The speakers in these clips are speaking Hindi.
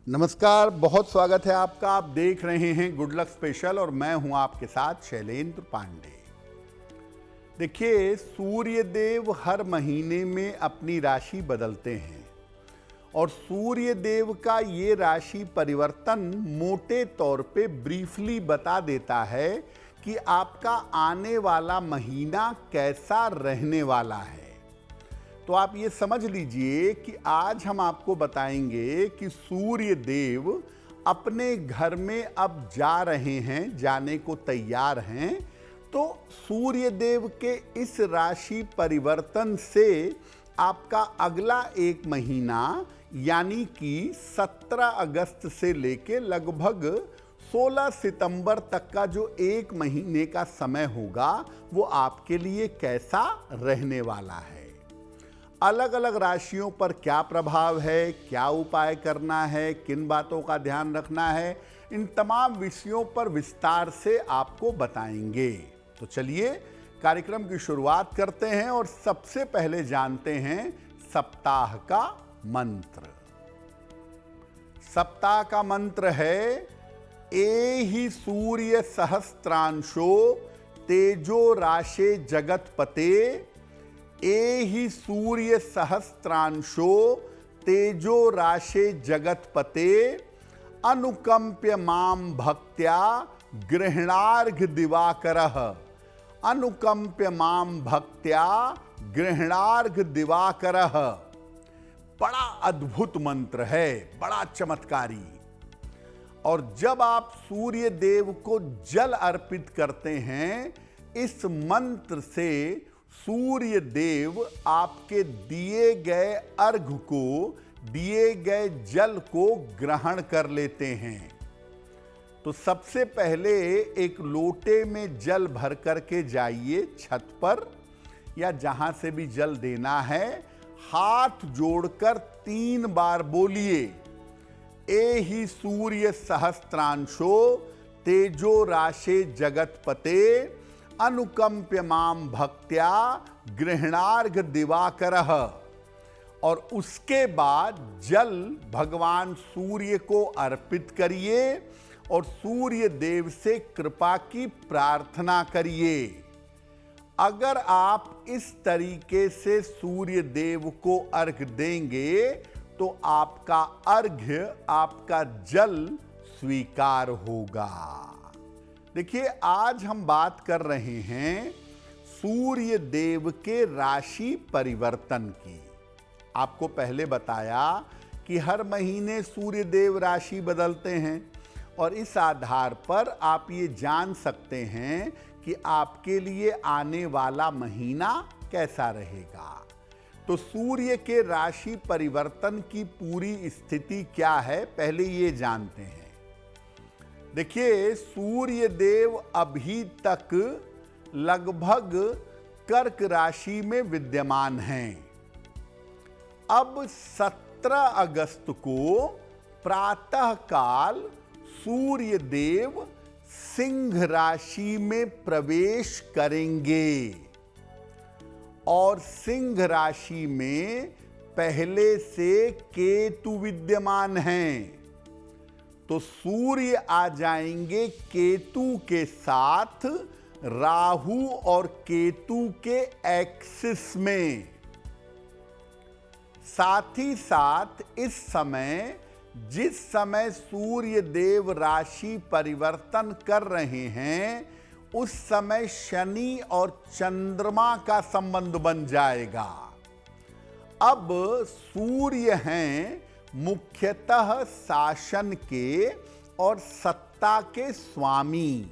नमस्कार, बहुत स्वागत है आपका। आप देख रहे हैं गुड लक स्पेशल और मैं हूं आपके साथ शैलेंद्र पांडे। देखिए, सूर्य देव हर महीने में अपनी राशि बदलते हैं और सूर्य देव का ये राशि परिवर्तन मोटे तौर पे ब्रीफली बता देता है कि आपका आने वाला महीना कैसा रहने वाला है। तो आप ये समझ लीजिए कि आज हम आपको बताएंगे कि सूर्य देव अपने घर में अब जा रहे हैं, जाने को तैयार हैं। तो सूर्य देव के इस राशि परिवर्तन से आपका अगला एक महीना यानी कि 17 अगस्त से लेके लगभग 16 सितंबर तक का जो एक महीने का समय होगा वो आपके लिए कैसा रहने वाला है। अलग अलग राशियों पर क्या प्रभाव है, क्या उपाय करना है, किन बातों का ध्यान रखना है, इन तमाम विषयों पर विस्तार से आपको बताएंगे। तो चलिए कार्यक्रम की शुरुआत करते हैं और सबसे पहले जानते हैं सप्ताह का मंत्र। सप्ताह का मंत्र है एहि सूर्य सहस्त्रांशो तेजो राशे जगतपते। एहि सूर्य सहस्त्रांशो तेजो राशे जगतपते। अनुकंप्य माम भक्त्या गृहणार्घ दिवाकरः। अनुकंप्य माम भक्त्या गृहणार्घ दिवाकरः। बड़ा अद्भुत मंत्र है, बड़ा चमत्कारी। और जब आप सूर्य देव को जल अर्पित करते हैं, इस मंत्र से सूर्य देव आपके दिए गए अर्घ को, दिए गए जल को ग्रहण कर लेते हैं। तो सबसे पहले एक लोटे में जल भर करके जाइए छत पर या जहां से भी जल देना है। हाथ जोड़कर 3 बार बोलिए एहि सूर्य सहस्त्रांशो तेजो राशे जगतपते। अनुकंप्य माम भक्त्या गृहणार्घ दिवाकरः। और उसके बाद जल भगवान सूर्य को अर्पित करिए और सूर्य देव से कृपा की प्रार्थना करिए। अगर आप इस तरीके से सूर्य देव को अर्घ देंगे तो आपका अर्घ्य, आपका जल स्वीकार होगा। देखिए, आज हम बात कर रहे हैं सूर्य देव के राशि परिवर्तन की। आपको पहले बताया कि हर महीने सूर्य देव राशि बदलते हैं और इस आधार पर आप ये जान सकते हैं कि आपके लिए आने वाला महीना कैसा रहेगा। तो सूर्य के राशि परिवर्तन की पूरी स्थिति क्या है, पहले ये जानते हैं। देखिए, सूर्य देव अभी तक लगभग कर्क राशि में विद्यमान हैं। अब 17 अगस्त को प्रातः काल सूर्य देव सिंह राशि में प्रवेश करेंगे और सिंह राशि में पहले से केतु विद्यमान हैं। तो सूर्य आ जाएंगे केतु के साथ राहु और केतु के एक्सिस में। साथ ही साथ इस समय, जिस समय सूर्य देव राशि परिवर्तन कर रहे हैं, उस समय शनि और चंद्रमा का संबंध बन जाएगा। अब सूर्य हैं मुख्यतः शासन के और सत्ता के स्वामी।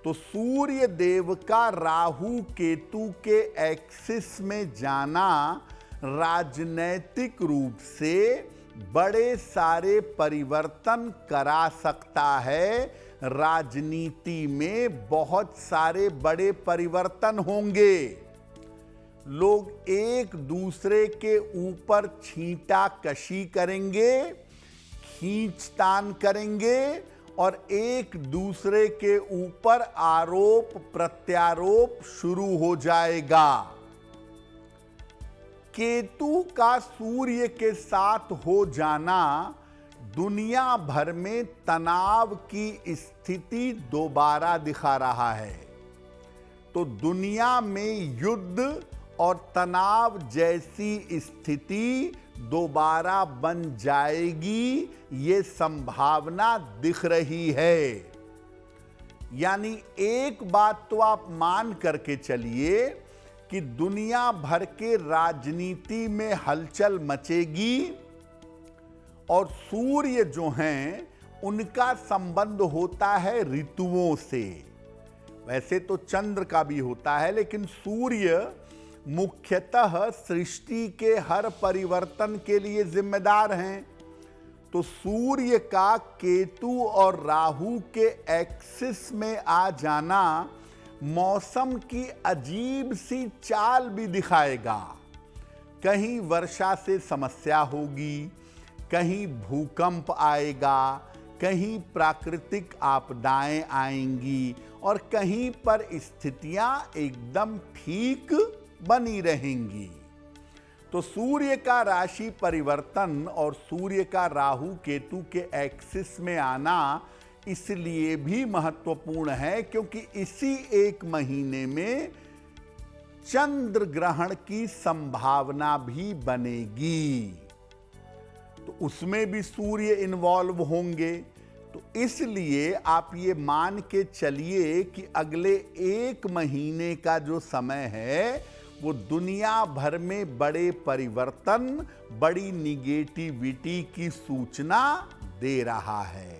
तो सूर्य देव का राहु केतु के एक्सिस में जाना राजनैतिक रूप से बड़े सारे परिवर्तन करा सकता है। राजनीति में बहुत सारे बड़े परिवर्तन होंगे। लोग एक दूसरे के ऊपर छींटाकशी करेंगे, खींचतान करेंगे और एक दूसरे के ऊपर आरोप प्रत्यारोप शुरू हो जाएगा। केतु का सूर्य के साथ हो जाना दुनिया भर में तनाव की स्थिति दोबारा दिखा रहा है। तो दुनिया में युद्ध और तनाव जैसी स्थिति दोबारा बन जाएगी, ये संभावना दिख रही है। यानी एक बात तो आप मान करके चलिए कि दुनिया भर के राजनीति में हलचल मचेगी और सूर्य जो हैं उनका संबंध होता है ऋतुओं से। वैसे तो चंद्र का भी होता है, लेकिन सूर्य मुख्यतः सृष्टि के हर परिवर्तन के लिए जिम्मेदार हैं। तो सूर्य का केतु और राहु के एक्सिस में आ जाना मौसम की अजीब सी चाल भी दिखाएगा। कहीं वर्षा से समस्या होगी, कहीं भूकंप आएगा, कहीं प्राकृतिक आपदाएं आएंगी और कहीं पर स्थितियां एकदम ठीक बनी रहेंगी। तो सूर्य का राशि परिवर्तन और सूर्य का राहु केतु के एक्सिस में आना इसलिए भी महत्वपूर्ण है क्योंकि इसी एक महीने में चंद्र ग्रहण की संभावना भी बनेगी। तो उसमें भी सूर्य इन्वॉल्व होंगे। तो इसलिए आप ये मान के चलिए कि अगले एक महीने का जो समय है वो दुनिया भर में बड़े परिवर्तन, बड़ी निगेटिविटी की सूचना दे रहा है।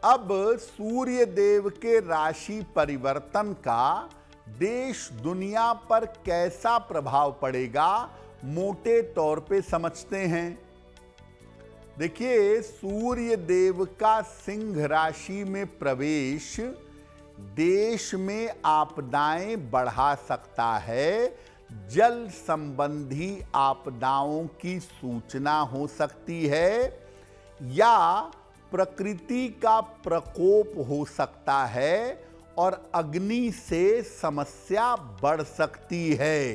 अब सूर्य देव के राशि परिवर्तन का देश दुनिया पर कैसा प्रभाव पड़ेगा, मोटे तौर पे समझते हैं। देखिए, सूर्य देव का सिंह राशि में प्रवेश देश में आपदाएं बढ़ा सकता है। जल संबंधी आपदाओं की सूचना हो सकती है या प्रकृति का प्रकोप हो सकता है और अग्नि से समस्या बढ़ सकती है।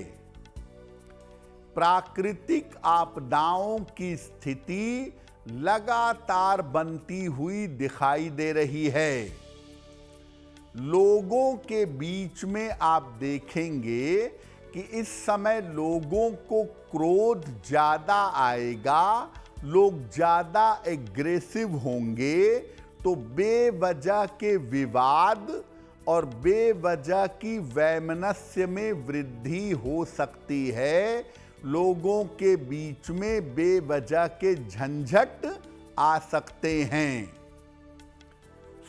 प्राकृतिक आपदाओं की स्थिति लगातार बनती हुई दिखाई दे रही है। लोगों के बीच में आप देखेंगे कि इस समय लोगों को क्रोध ज्यादा आएगा, लोग ज्यादा एग्रेसिव होंगे। तो बेवजह के विवाद और बेवजह की वैमनस्य में वृद्धि हो सकती है। लोगों के बीच में बेवजह के झंझट आ सकते हैं।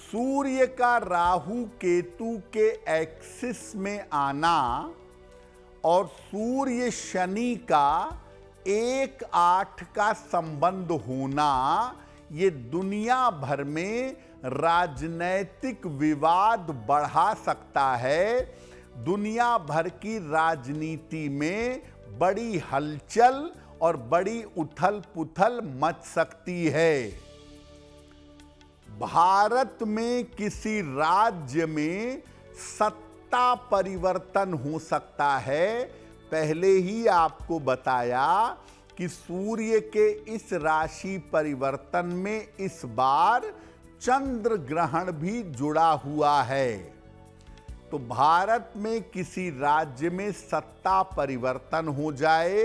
सूर्य का राहु केतु के एक्सिस में आना और सूर्य शनि का 1-8 का संबंध होना, ये दुनिया भर में राजनैतिक विवाद बढ़ा सकता है। दुनिया भर की राजनीति में बड़ी हलचल और बड़ी उथल पुथल मच सकती है। भारत में किसी राज्य में सत्ता परिवर्तन हो सकता है। पहले ही आपको बताया कि सूर्य के इस राशि परिवर्तन में इस बार चंद्र ग्रहण भी जुड़ा हुआ है। तो भारत में किसी राज्य में सत्ता परिवर्तन हो जाए,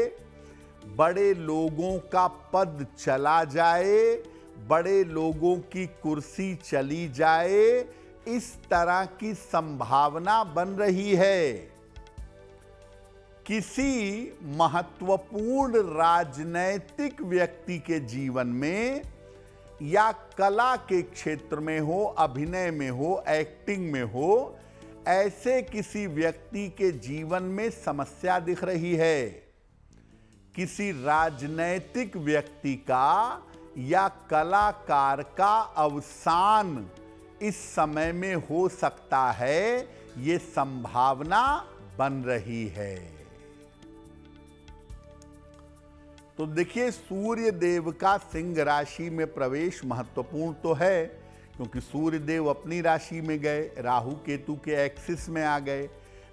बड़े लोगों का पद चला जाए, बड़े लोगों की कुर्सी चली जाए, इस तरह की संभावना बन रही है। किसी महत्वपूर्ण राजनैतिक व्यक्ति के जीवन में या कला के क्षेत्र में हो, अभिनय में हो, एक्टिंग में हो, ऐसे किसी व्यक्ति के जीवन में समस्या दिख रही है। किसी राजनैतिक व्यक्ति का या कलाकार का अवसान इस समय में हो सकता है, ये संभावना बन रही है। तो देखिए, सूर्य देव का सिंह राशि में प्रवेश महत्वपूर्ण तो है क्योंकि सूर्य देव अपनी राशि में गए, राहु केतु के एक्सिस में आ गए।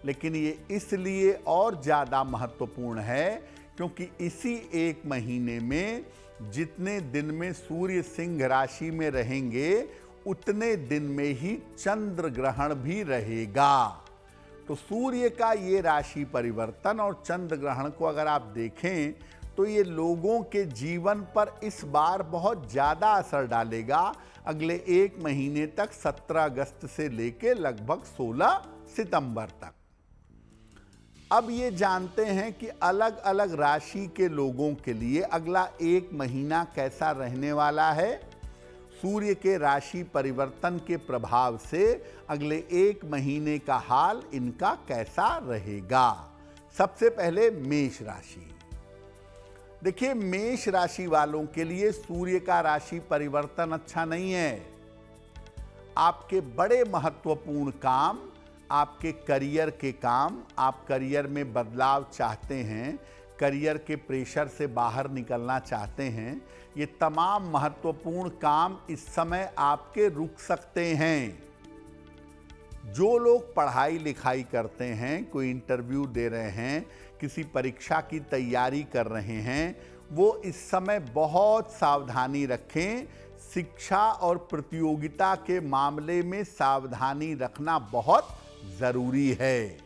लेकिन ये इसलिए और ज़्यादा महत्वपूर्ण है क्योंकि इसी एक महीने में जितने दिन में सूर्य सिंह राशि में रहेंगे उतने दिन में ही चंद्र ग्रहण भी रहेगा। तो सूर्य का ये राशि परिवर्तन और चंद्र ग्रहण को अगर आप देखें तो ये लोगों के जीवन पर इस बार बहुत ज़्यादा असर डालेगा। अगले एक महीने तक 17 अगस्त से लेकर लगभग 16 सितंबर तक। अब ये जानते हैं कि अलग अलग राशि के लोगों के लिए अगला एक महीना कैसा रहने वाला है। सूर्य के राशि परिवर्तन के प्रभाव से अगले एक महीने का हाल इनका कैसा रहेगा। सबसे पहले मेष राशि। देखिए, मेष राशि वालों के लिए सूर्य का राशि परिवर्तन अच्छा नहीं है। आपके बड़े महत्वपूर्ण काम, आपके करियर के काम, आप करियर में बदलाव चाहते हैं, करियर के प्रेशर से बाहर निकलना चाहते हैं, ये तमाम महत्वपूर्ण काम इस समय आपके रुक सकते हैं। जो लोग पढ़ाई लिखाई करते हैं, कोई इंटरव्यू दे रहे हैं, किसी परीक्षा की तैयारी कर रहे हैं, वो इस समय बहुत सावधानी रखें। शिक्षा और प्रतियोगिता के मामले में सावधानी रखना बहुत जरूरी है।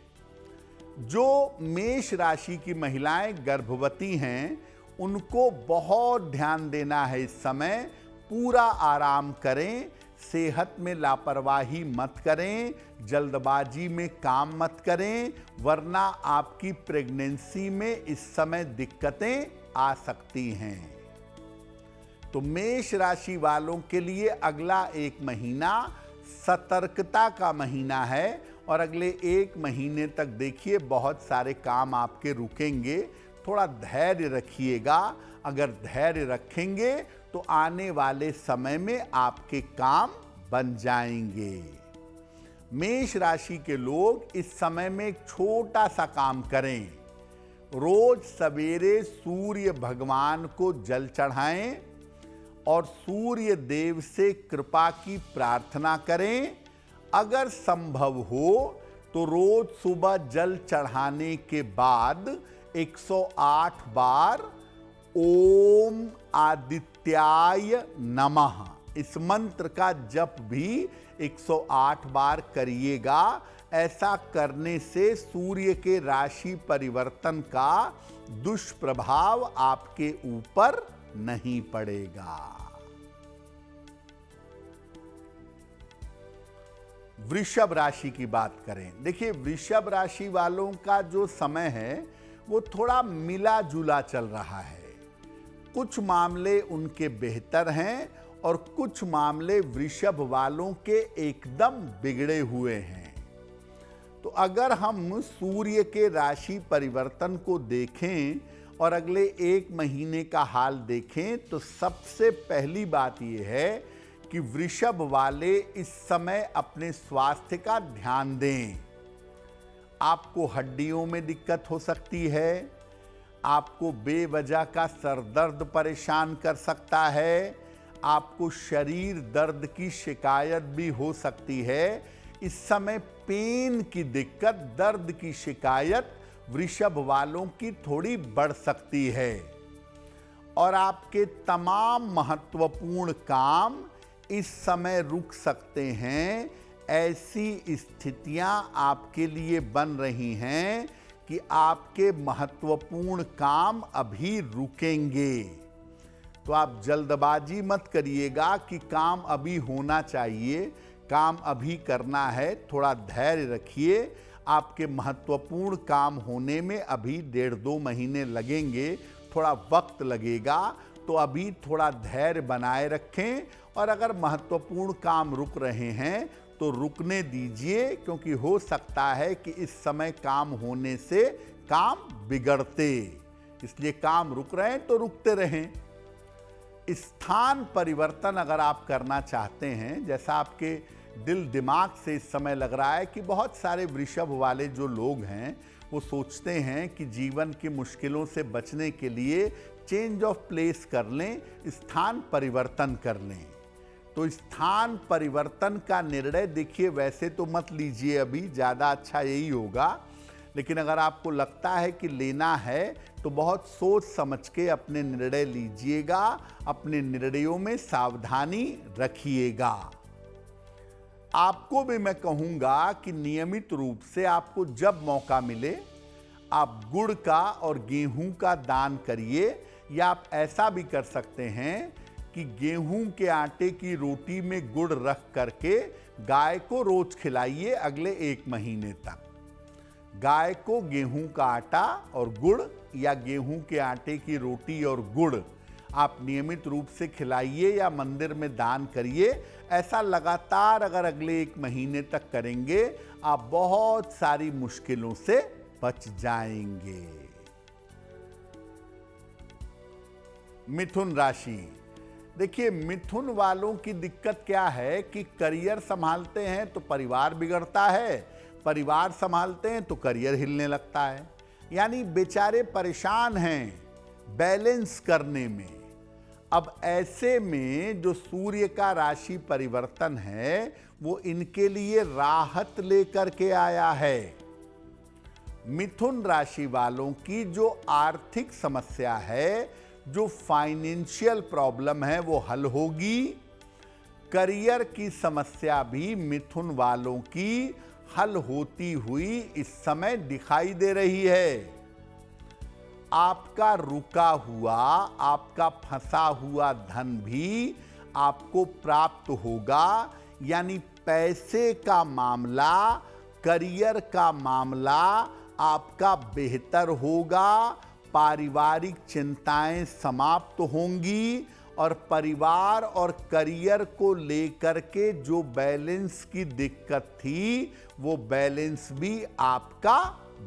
जो मेष राशि की महिलाएं गर्भवती हैं, उनको बहुत ध्यान देना है इस समय। पूरा आराम करें, सेहत में लापरवाही मत करें, जल्दबाजी में काम मत करें, वरना आपकी प्रेगनेंसी में इस समय दिक्कतें आ सकती हैं। तो मेष राशि वालों के लिए अगला एक महीना सतर्कता का महीना है और अगले एक महीने तक देखिए बहुत सारे काम आपके रुकेंगे। थोड़ा धैर्य रखिएगा। अगर धैर्य रखेंगे तो आने वाले समय में आपके काम बन जाएंगे। मेष राशि के लोग इस समय में एक छोटा सा काम करें। रोज सवेरे सूर्य भगवान को जल चढ़ाएं और सूर्य देव से कृपा की प्रार्थना करें। अगर संभव हो तो रोज सुबह जल चढ़ाने के बाद 108 बार ओम आदित्याय नमः इस मंत्र का जप भी 108 बार करिएगा। ऐसा करने से सूर्य के राशि परिवर्तन का दुष्प्रभाव आपके ऊपर नहीं पड़ेगा। वृषभ राशि की बात करें। देखिए, वृषभ राशि वालों का जो समय है वो थोड़ा मिला जुला चल रहा है। कुछ मामले उनके बेहतर हैं और कुछ मामले वृषभ वालों के एकदम बिगड़े हुए हैं। तो अगर हम सूर्य के राशि परिवर्तन को देखें और अगले एक महीने का हाल देखें तो सबसे पहली बात यह है कि वृषभ वाले इस समय अपने स्वास्थ्य का ध्यान दें। आपको हड्डियों में दिक्कत हो सकती है, आपको बेवजह का सर दर्द परेशान कर सकता है, आपको शरीर दर्द की शिकायत भी हो सकती है। इस समय पेन की दिक्कत, दर्द की शिकायत वृषभ वालों की थोड़ी बढ़ सकती है और आपके तमाम महत्वपूर्ण काम इस समय रुक सकते हैं। ऐसी स्थितियां आपके लिए बन रही हैं कि आपके महत्वपूर्ण काम अभी रुकेंगे। तो आप जल्दबाजी मत करिएगा कि काम अभी होना चाहिए, काम अभी करना है। थोड़ा धैर्य रखिए। आपके महत्वपूर्ण काम होने में अभी 1.5-2 महीने लगेंगे, थोड़ा वक्त लगेगा। तो अभी थोड़ा धैर्य बनाए रखें और अगर महत्वपूर्ण काम रुक रहे हैं तो रुकने दीजिए, क्योंकि हो सकता है कि इस समय काम होने से काम बिगड़ते, इसलिए काम रुक रहे हैं तो रुकते रहें। स्थान परिवर्तन अगर आप करना चाहते हैं, जैसा आपके दिल दिमाग से इस समय लग रहा है कि बहुत सारे वृषभ वाले जो लोग हैं वो सोचते हैं कि जीवन की मुश्किलों से बचने के लिए चेंज ऑफ प्लेस कर लें, स्थान परिवर्तन कर लें। तो स्थान परिवर्तन का निर्णय देखिए वैसे तो मत लीजिए, अभी ज़्यादा अच्छा यही होगा। लेकिन अगर आपको लगता है कि लेना है तो बहुत सोच समझ के अपने निर्णय लीजिएगा, अपने निर्णयों में सावधानी रखिएगा। आपको भी मैं कहूंगा कि नियमित रूप से आपको जब मौका मिले आप गुड़ का और गेहूं का दान करिए, या आप ऐसा भी कर सकते हैं कि गेहूं के आटे की रोटी में गुड़ रख करके गाय को रोज खिलाइए अगले 1 महीने तक। गाय को गेहूं का आटा और गुड़ या गेहूं के आटे की रोटी और गुड़ आप नियमित रूप से खिलाइए या मंदिर में दान करिए। ऐसा लगातार अगर अगले 1 महीने तक करेंगे आप बहुत सारी मुश्किलों से बच जाएंगे। मिथुन राशि, देखिए मिथुन वालों की दिक्कत क्या है कि करियर संभालते हैं तो परिवार बिगड़ता है, परिवार संभालते हैं तो करियर हिलने लगता है, यानी बेचारे परेशान हैं बैलेंस करने में। अब ऐसे में जो सूर्य का राशि परिवर्तन है वो इनके लिए राहत लेकर के आया है। मिथुन राशि वालों की जो आर्थिक समस्या है, जो फाइनेंशियल प्रॉब्लम है वो हल होगी। करियर की समस्या भी मिथुन वालों की हल होती हुई इस समय दिखाई दे रही है। आपका रुका हुआ, आपका फंसा हुआ धन भी आपको प्राप्त होगा, यानी पैसे का मामला, करियर का मामला आपका बेहतर होगा। पारिवारिक चिंताएं समाप्त होंगी और परिवार और करियर को लेकर के जो बैलेंस की दिक्कत थी वो बैलेंस भी आपका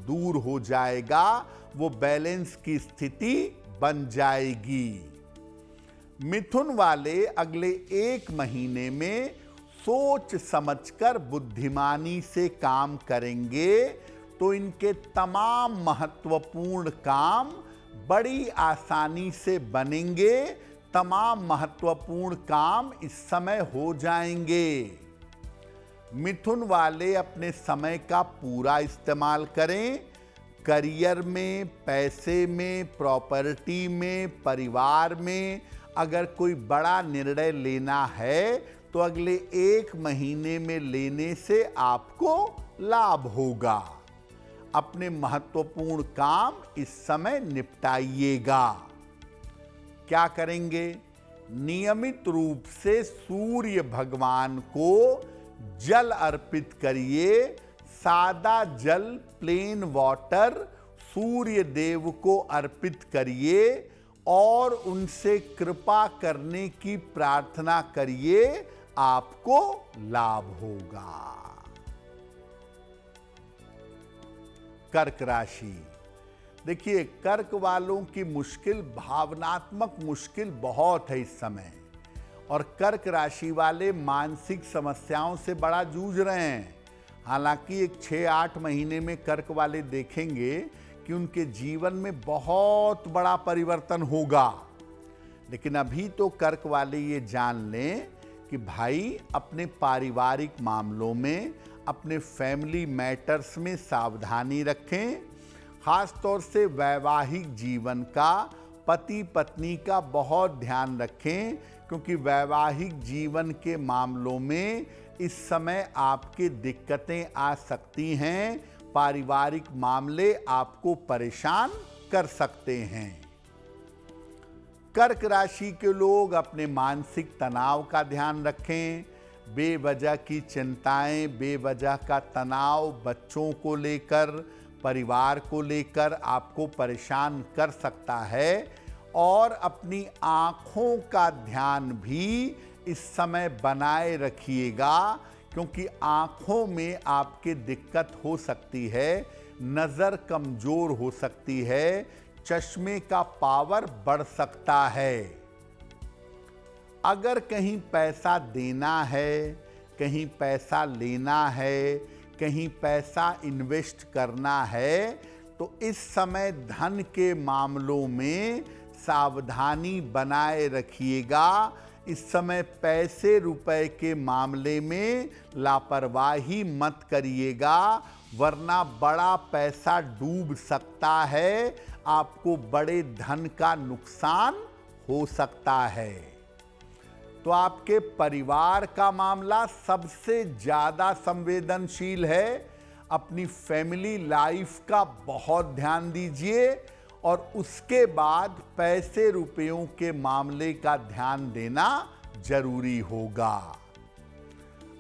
दूर हो जाएगा, वो बैलेंस की स्थिति बन जाएगी। मिथुन वाले अगले 1 महीने में सोच समझकर बुद्धिमानी से काम करेंगे तो इनके तमाम महत्वपूर्ण काम बड़ी आसानी से बनेंगे, तमाम महत्वपूर्ण काम इस समय हो जाएंगे। मिथुन वाले अपने समय का पूरा इस्तेमाल करें, करियर में, पैसे में, प्रॉपर्टी में, परिवार में। अगर कोई बड़ा निर्णय लेना है तो अगले 1 महीने में लेने से आपको लाभ होगा। अपने महत्वपूर्ण काम इस समय निपटाइएगा। क्या करेंगे? नियमित रूप से सूर्य भगवान को जल अर्पित करिए। सादा जल, प्लेन वाटर सूर्य देव को अर्पित करिए और उनसे कृपा करने की प्रार्थना करिए, आपको लाभ होगा। कर्क राशि, देखिए कर्क वालों की मुश्किल, भावनात्मक मुश्किल बहुत है इस समय, और कर्क राशि वाले मानसिक समस्याओं से बड़ा जूझ रहे हैं। हालांकि एक 6-8 महीने में कर्क वाले देखेंगे कि उनके जीवन में बहुत बड़ा परिवर्तन होगा, लेकिन अभी तो कर्क वाले ये जान लें कि भाई अपने पारिवारिक मामलों में, अपने फैमिली मैटर्स में सावधानी रखें। खास तौर से वैवाहिक जीवन का, पति पत्नी का बहुत ध्यान रखें, क्योंकि वैवाहिक जीवन के मामलों में इस समय आपकी दिक्कतें आ सकती हैं। पारिवारिक मामले आपको परेशान कर सकते हैं। कर्क राशि के लोग अपने मानसिक तनाव का ध्यान रखें। बेवजह की चिंताएं, बेवजह का तनाव बच्चों को लेकर, परिवार को लेकर आपको परेशान कर सकता है। और अपनी आँखों का ध्यान भी इस समय बनाए रखिएगा, क्योंकि आँखों में आपके दिक्कत हो सकती है, नज़र कमज़ोर हो सकती है, चश्मे का पावर बढ़ सकता है। अगर कहीं पैसा देना है, कहीं पैसा लेना है, कहीं पैसा इन्वेस्ट करना है, तो इस समय धन के मामलों में सावधानी बनाए रखिएगा। इस समय पैसे रुपए के मामले में लापरवाही मत करिएगा। वरना बड़ा पैसा डूब सकता है, आपको बड़े धन का नुकसान हो सकता है। तो आपके परिवार का मामला सबसे ज्यादा संवेदनशील है। अपनी फैमिली लाइफ का बहुत ध्यान दीजिए और उसके बाद पैसे रुपयों के मामले का ध्यान देना जरूरी होगा।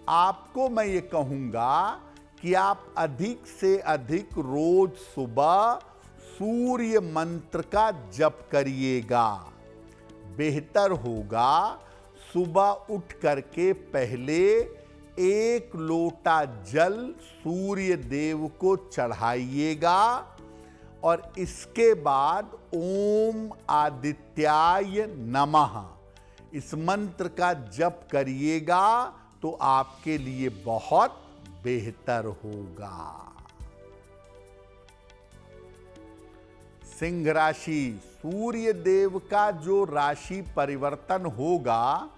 आपको मैं ये कहूंगा कि आप अधिक से अधिक रोज सुबह सूर्य मंत्र का जप करिएगा। बेहतर होगा सुबह उठ करके पहले 1 लोटा जल सूर्य देव को चढ़ाइएगा और इसके बाद ओम आदित्याय नमः इस मंत्र का जप करिएगा तो आपके लिए बहुत बेहतर होगा। सिंह राशि, सूर्य देव का जो राशि परिवर्तन होगा,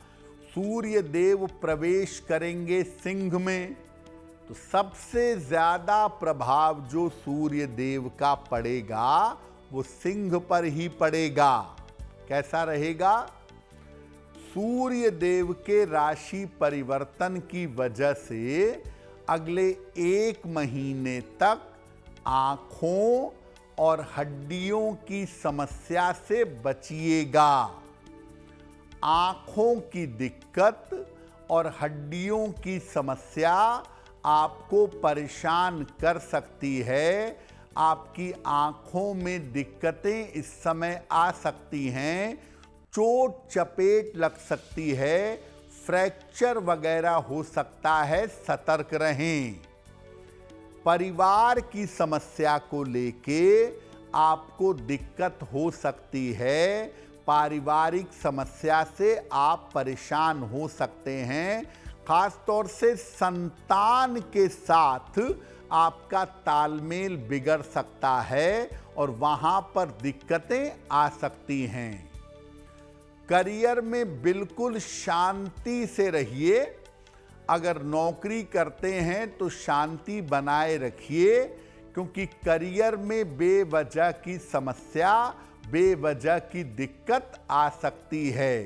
सूर्य देव प्रवेश करेंगे सिंह में, तो सबसे ज्यादा प्रभाव जो सूर्य देव का पड़ेगा वो सिंह पर ही पड़ेगा। कैसा रहेगा? सूर्य देव के राशि परिवर्तन की वजह से अगले 1 महीने तक आंखों और हड्डियों की समस्या से बचिएगा। आंखों की दिक्कत और हड्डियों की समस्या आपको परेशान कर सकती है। आपकी आंखों में दिक्कतें इस समय आ सकती हैं, चोट चपेट लग सकती है, फ्रैक्चर वगैरह हो सकता है, सतर्क रहें। परिवार की समस्या को लेके आपको दिक्कत हो सकती है, पारिवारिक समस्या से आप परेशान हो सकते हैं। खास तौर से संतान के साथ आपका तालमेल बिगड़ सकता है और वहां पर दिक्कतें आ सकती हैं। करियर में बिल्कुल शांति से रहिए। अगर नौकरी करते हैं तो शांति बनाए रखिए, क्योंकि करियर में बेवजह की समस्या, बेवजह की दिक्कत आ सकती है।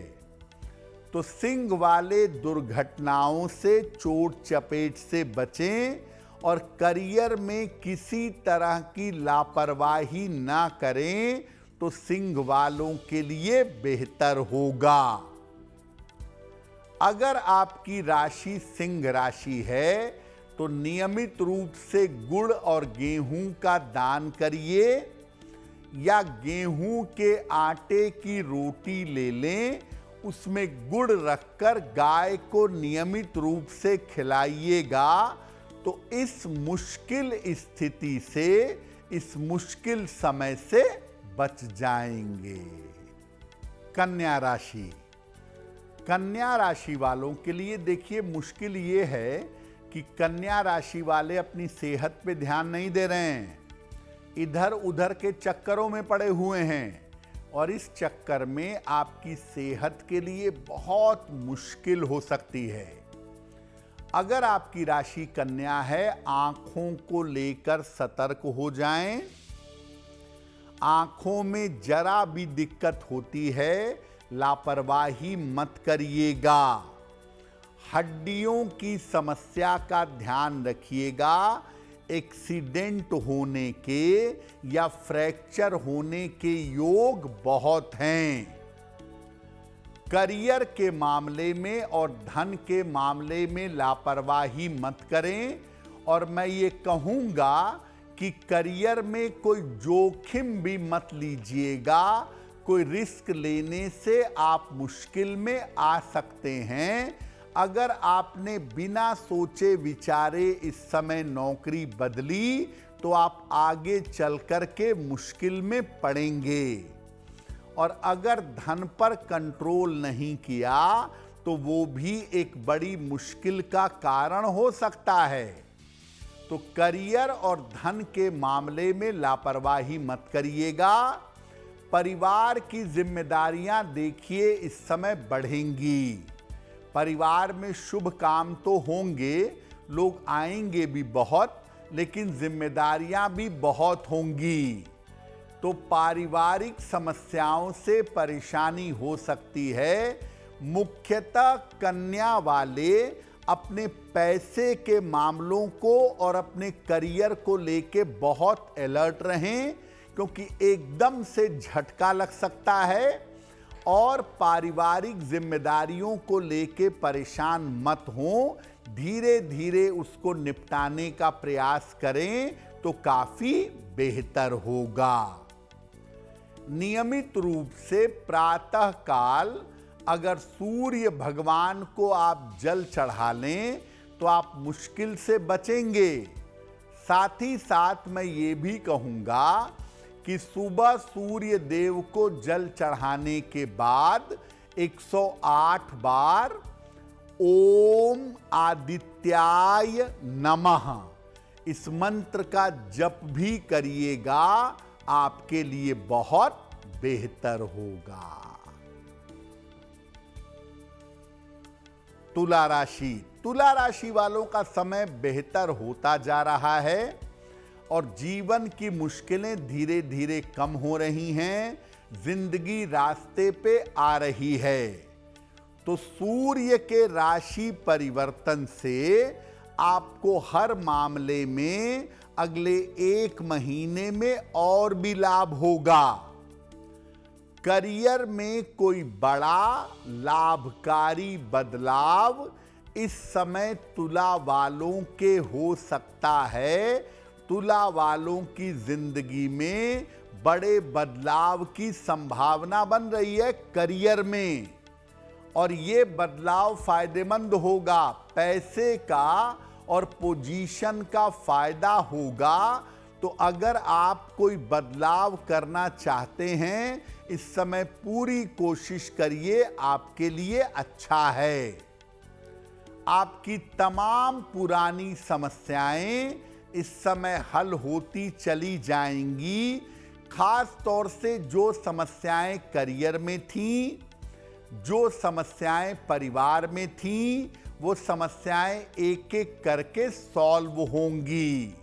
तो सिंह वाले दुर्घटनाओं से, चोट चपेट से बचें और करियर में किसी तरह की लापरवाही ना करें तो सिंह वालों के लिए बेहतर होगा। अगर आपकी राशि सिंह राशि है तो नियमित रूप से गुड़ और गेहूं का दान करिए या गेहूं के आटे की रोटी ले लें, उसमें गुड़ रखकर गाय को नियमित रूप से खिलाइएगा तो इस मुश्किल स्थिति से, इस मुश्किल समय से बच जाएंगे। कन्या राशि, कन्या राशि वालों के लिए देखिए मुश्किल ये है कि कन्या राशि वाले अपनी सेहत पे ध्यान नहीं दे रहे हैं, इधर उधर के चक्करों में पड़े हुए हैं और इस चक्कर में आपकी सेहत के लिए बहुत मुश्किल हो सकती है। अगर आपकी राशि कन्या है, आंखों को लेकर सतर्क हो जाएं। आंखों में जरा भी दिक्कत होती है, लापरवाही मत करिएगा। हड्डियों की समस्या का ध्यान रखिएगा। एक्सीडेंट होने के या फ्रैक्चर होने के योग बहुत हैं। करियर के मामले में और धन के मामले में लापरवाही मत करें और मैं ये कहूंगा कि करियर में कोई जोखिम भी मत लीजिएगा। कोई रिस्क लेने से आप मुश्किल में आ सकते हैं। अगर आपने बिना सोचे विचारे इस समय नौकरी बदली तो आप आगे चल कर के मुश्किल में पड़ेंगे। और अगर धन पर कंट्रोल नहीं किया तो वो भी एक बड़ी मुश्किल का कारण हो सकता है। तो करियर और धन के मामले में लापरवाही मत करिएगा। परिवार की जिम्मेदारियां देखिए इस समय बढ़ेंगी। परिवार में शुभ काम तो होंगे, लोग आएंगे भी बहुत, लेकिन जिम्मेदारियां भी बहुत होंगी। तो पारिवारिक समस्याओं से परेशानी हो सकती है। मुख्यतः कन्या वाले अपने पैसे के मामलों को और अपने करियर को लेके बहुत अलर्ट रहें, क्योंकि एकदम से झटका लग सकता है। और पारिवारिक जिम्मेदारियों को लेके परेशान मत हों, धीरे धीरे उसको निपटाने का प्रयास करें तो काफी बेहतर होगा। नियमित रूप से प्रातः काल अगर सूर्य भगवान को आप जल चढ़ा लें तो आप मुश्किल से बचेंगे। साथ ही साथ मैं ये भी कहूँगा कि सुबह सूर्य देव को जल चढ़ाने के बाद 108 बार ओम आदित्याय नमः इस मंत्र का जप भी करिएगा, आपके लिए बहुत बेहतर होगा। तुला राशि वालों का समय बेहतर होता जा रहा है और जीवन की मुश्किलें धीरे धीरे कम हो रही हैं, जिंदगी रास्ते पे आ रही है। तो सूर्य के राशि परिवर्तन से आपको हर मामले में अगले 1 महीने में और भी लाभ होगा। करियर में कोई बड़ा लाभकारी बदलाव इस समय तुला वालों के हो सकता है। तुला वालों की जिंदगी में बड़े बदलाव की संभावना बन रही है करियर में, और ये बदलाव फायदेमंद होगा। पैसे का और पोजीशन का फायदा होगा। तो अगर आप कोई बदलाव करना चाहते हैं, इस समय पूरी कोशिश करिए, आपके लिए अच्छा है। आपकी तमाम पुरानी समस्याएं इस समय हल होती चली जाएंगी। खास तौर से जो समस्याएं करियर में थीं, जो समस्याएं परिवार में थीं, वो समस्याएं एक एक करके सॉल्व होंगी।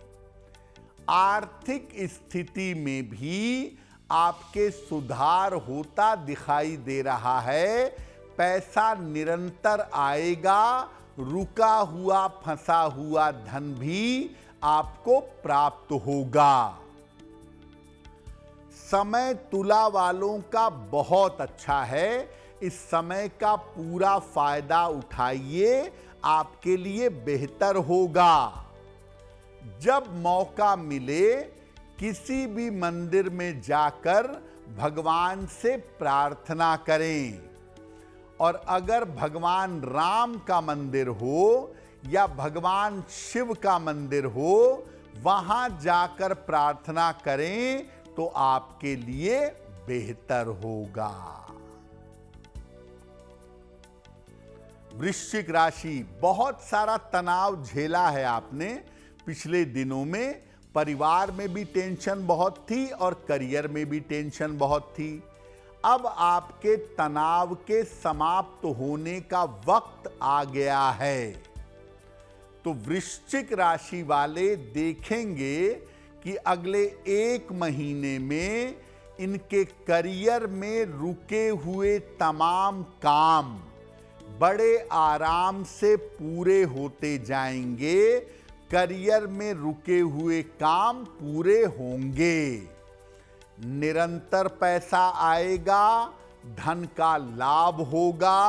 आर्थिक स्थिति में भी आपके सुधार होता दिखाई दे रहा है। पैसा निरंतर आएगा, रुका हुआ फंसा हुआ धन भी आपको प्राप्त होगा। समय तुला वालों का बहुत अच्छा है। इस समय का पूरा फायदा उठाइए, आपके लिए बेहतर होगा। जब मौका मिले किसी भी मंदिर में जाकर भगवान से प्रार्थना करें, और अगर भगवान राम का मंदिर हो या भगवान शिव का मंदिर हो, वहां जाकर प्रार्थना करें तो आपके लिए बेहतर होगा। वृश्चिक राशि, बहुत सारा तनाव झेला है आपने पिछले दिनों में। परिवार में भी टेंशन बहुत थी और करियर में भी टेंशन बहुत थी। अब आपके तनाव के समाप्त होने का वक्त आ गया है। तो वृश्चिक राशि वाले देखेंगे कि अगले 1 महीने में इनके करियर में रुके हुए तमाम काम बड़े आराम से पूरे होते जाएंगे। करियर में रुके हुए काम पूरे होंगे। निरंतर पैसा आएगा, धन का लाभ होगा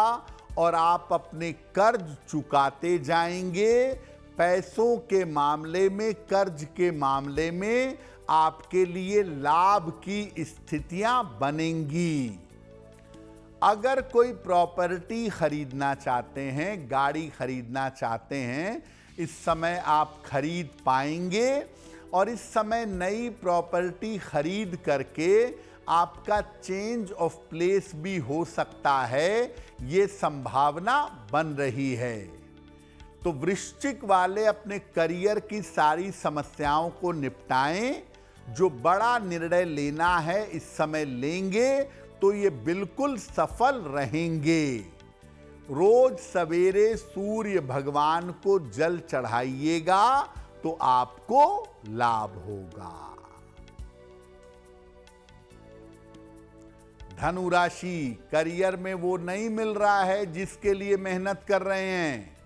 और आप अपने कर्ज चुकाते जाएंगे। पैसों के मामले में, कर्ज के मामले में आपके लिए लाभ की स्थितियां बनेंगी। अगर कोई प्रॉपर्टी खरीदना चाहते हैं, गाड़ी खरीदना चाहते हैं, इस समय आप खरीद पाएंगे। और इस समय नई प्रॉपर्टी खरीद करके आपका चेंज ऑफ प्लेस भी हो सकता है, ये संभावना बन रही है। तो वृश्चिक वाले अपने करियर की सारी समस्याओं को निपटाएं। जो बड़ा निर्णय लेना है इस समय लेंगे तो ये बिल्कुल सफल रहेंगे। रोज सवेरे सूर्य भगवान को जल चढ़ाइएगा तो आपको लाभ होगा। धनु राशि, करियर में वो नहीं मिल रहा है जिसके लिए मेहनत कर रहे हैं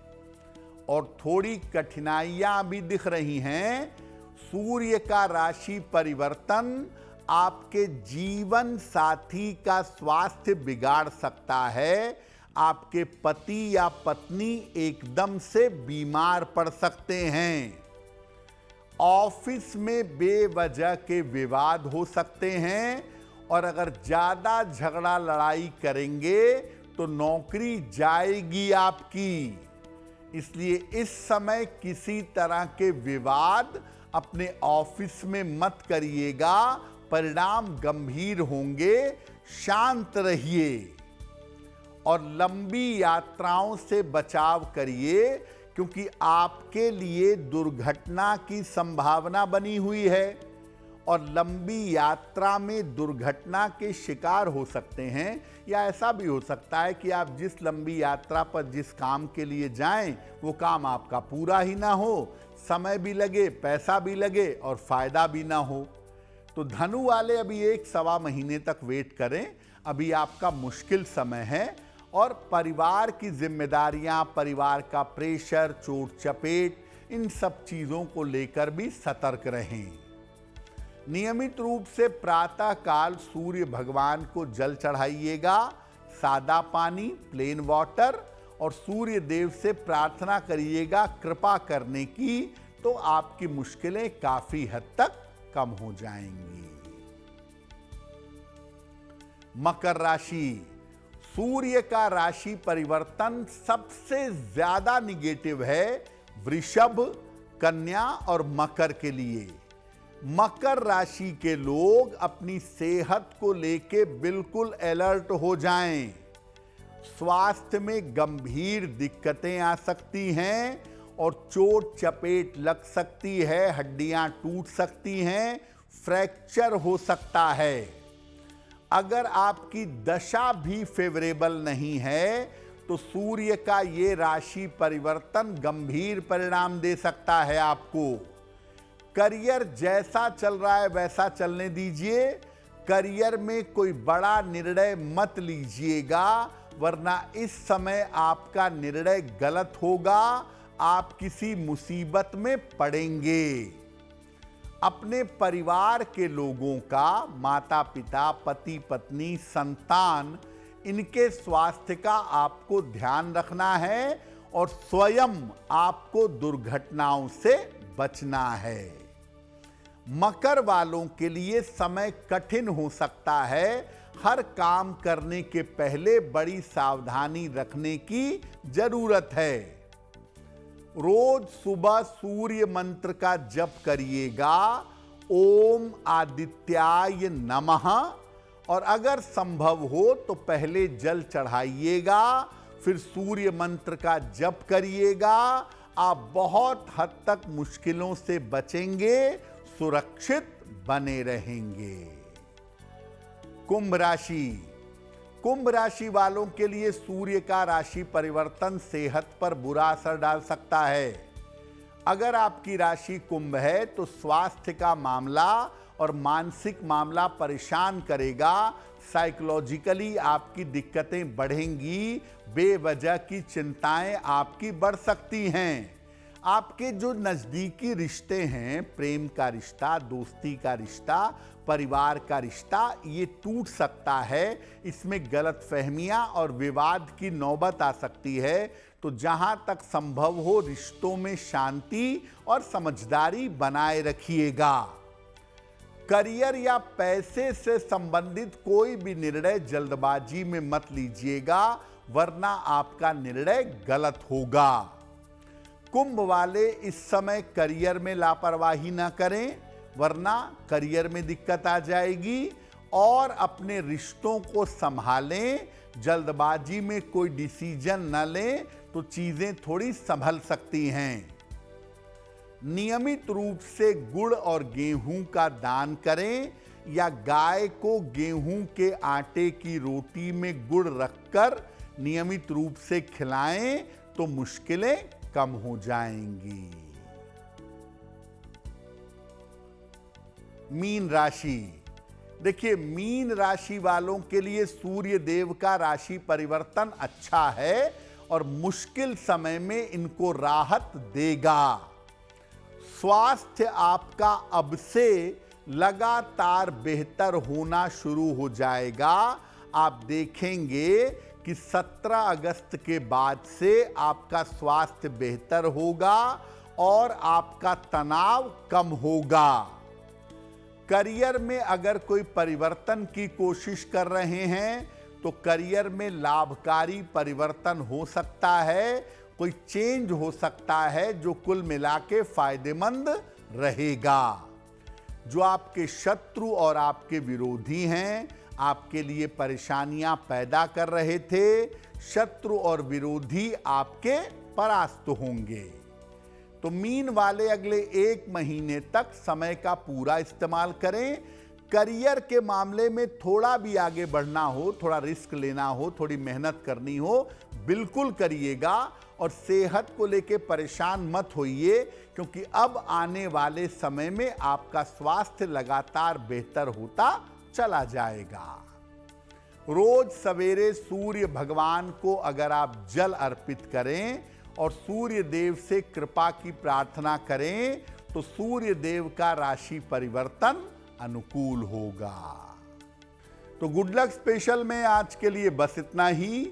और थोड़ी कठिनाइयां भी दिख रही हैं। सूर्य का राशि परिवर्तन आपके जीवन साथी का स्वास्थ्य बिगाड़ सकता है। आपके पति या पत्नी एकदम से बीमार पड़ सकते हैं। ऑफिस में बेवजह के विवाद हो सकते हैं और अगर ज्यादा झगड़ा लड़ाई करेंगे तो नौकरी जाएगी आपकी। इसलिए इस समय किसी तरह के विवाद अपने ऑफिस में मत करिएगा, परिणाम गंभीर होंगे। शांत रहिए और लंबी यात्राओं से बचाव करिए, क्योंकि आपके लिए दुर्घटना की संभावना बनी हुई है और लंबी यात्रा में दुर्घटना के शिकार हो सकते हैं। या ऐसा भी हो सकता है कि आप जिस लंबी यात्रा पर जिस काम के लिए जाएं वो काम आपका पूरा ही ना हो, समय भी लगे, पैसा भी लगे और फायदा भी ना हो। तो धनु वाले अभी 1-1.25 महीने तक वेट करें। अभी आपका मुश्किल समय है और परिवार की जिम्मेदारियां, परिवार का प्रेशर, चोट चपेट, इन सब चीजों को लेकर भी सतर्क रहें। नियमित रूप से प्रातः काल सूर्य भगवान को जल चढ़ाइएगा, सादा पानी, प्लेन वाटर, और सूर्य देव से प्रार्थना करिएगा कृपा करने की, तो आपकी मुश्किलें काफी हद तक कम हो जाएंगी। मकर राशि, सूर्य का राशि परिवर्तन सबसे ज्यादा निगेटिव है वृषभ, कन्या और मकर के लिए। मकर राशि के लोग अपनी सेहत को लेके बिल्कुल अलर्ट हो जाएं। स्वास्थ्य में गंभीर दिक्कतें आ सकती हैं और चोट चपेट लग सकती है, हड्डियां टूट सकती हैं, फ्रैक्चर हो सकता है। अगर आपकी दशा भी फेवरेबल नहीं है तो सूर्य का ये राशि परिवर्तन गंभीर परिणाम दे सकता है आपको। करियर जैसा चल रहा है वैसा चलने दीजिए। करियर में कोई बड़ा निर्णय मत लीजिएगा, वरना इस समय आपका निर्णय गलत होगा, आप किसी मुसीबत में पड़ेंगे। अपने परिवार के लोगों का, माता पिता, पति पत्नी, संतान, इनके स्वास्थ्य का आपको ध्यान रखना है और स्वयं आपको दुर्घटनाओं से बचना है। मकर वालों के लिए समय कठिन हो सकता है। हर काम करने के पहले बड़ी सावधानी रखने की जरूरत है। रोज सुबह सूर्य मंत्र का जप करिएगा, ओम आदित्याय नमः, और अगर संभव हो तो पहले जल चढ़ाइएगा, फिर सूर्य मंत्र का जप करिएगा। आप बहुत हद तक मुश्किलों से बचेंगे, सुरक्षित बने रहेंगे। कुंभ राशि, कुंभ राशि वालों के लिए सूर्य का राशि परिवर्तन सेहत पर बुरा असर डाल सकता है। अगर आपकी राशि कुंभ है तो स्वास्थ्य का मामला और मानसिक मामला परेशान करेगा। साइकोलॉजिकली आपकी दिक्कतें बढ़ेंगी, बेवजह की चिंताएं आपकी बढ़ सकती हैं। आपके जो नजदीकी रिश्ते हैं, प्रेम का रिश्ता, दोस्ती का रिश्ता, परिवार का रिश्ता, ये टूट सकता है। इसमें गलतफहमियां और विवाद की नौबत आ सकती है। तो जहां तक संभव हो रिश्तों में शांति और समझदारी बनाए रखिएगा। करियर या पैसे से संबंधित कोई भी निर्णय जल्दबाजी में मत लीजिएगा, वरना आपका निर्णय गलत होगा। कुंभ वाले इस समय करियर में लापरवाही ना करें, वरना करियर में दिक्कत आ जाएगी। और अपने रिश्तों को संभालें, जल्दबाजी में कोई डिसीजन न लें तो चीजें थोड़ी संभल सकती हैं। नियमित रूप से गुड़ और गेहूं का दान करें या गाय को गेहूं के आटे की रोटी में गुड़ रखकर नियमित रूप से खिलाएं तो मुश्किलें कम हो जाएंगी। मीन राशि। देखिए, मीन राशि वालों के लिए सूर्य देव का राशि परिवर्तन अच्छा है और मुश्किल समय में इनको राहत देगा। स्वास्थ्य आपका अब से लगातार बेहतर होना शुरू हो जाएगा। आप देखेंगे कि 17 अगस्त के बाद से आपका स्वास्थ्य बेहतर होगा और आपका तनाव कम होगा। करियर में अगर कोई परिवर्तन की कोशिश कर रहे हैं तो करियर में लाभकारी परिवर्तन हो सकता है, कोई चेंज हो सकता है जो कुल मिला के फायदेमंद रहेगा। जो आपके शत्रु और आपके विरोधी हैं, आपके लिए परेशानियां पैदा कर रहे थे, शत्रु और विरोधी आपके परास्त होंगे। तो मीन वाले अगले 1 महीने तक समय का पूरा इस्तेमाल करें। करियर के मामले में थोड़ा भी आगे बढ़ना हो, थोड़ा रिस्क लेना हो, थोड़ी मेहनत करनी हो, बिल्कुल करिएगा। और सेहत को लेके परेशान मत होइए, क्योंकि अब आने वाले समय में आपका स्वास्थ्य लगातार बेहतर होता चला जाएगा। रोज सवेरे सूर्य भगवान को अगर आप जल अर्पित करें और सूर्य देव से कृपा की प्रार्थना करें तो सूर्य देव का राशि परिवर्तन अनुकूल होगा। तो गुड लक स्पेशल में आज के लिए बस इतना ही।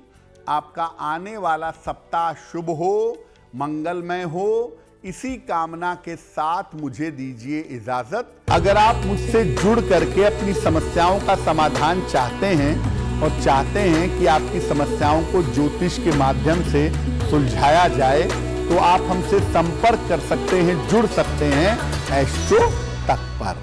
आपका आने वाला सप्ताह शुभ हो, मंगलमय हो, इसी कामना के साथ मुझे दीजिए इजाजत। अगर आप मुझसे जुड़ करके अपनी समस्याओं का समाधान चाहते हैं और चाहते हैं कि आपकी समस्याओं को ज्योतिष के माध्यम से सुलझाया जाए, तो आप हमसे संपर्क कर सकते हैं, जुड़ सकते हैं एस्ट्रो तक पर।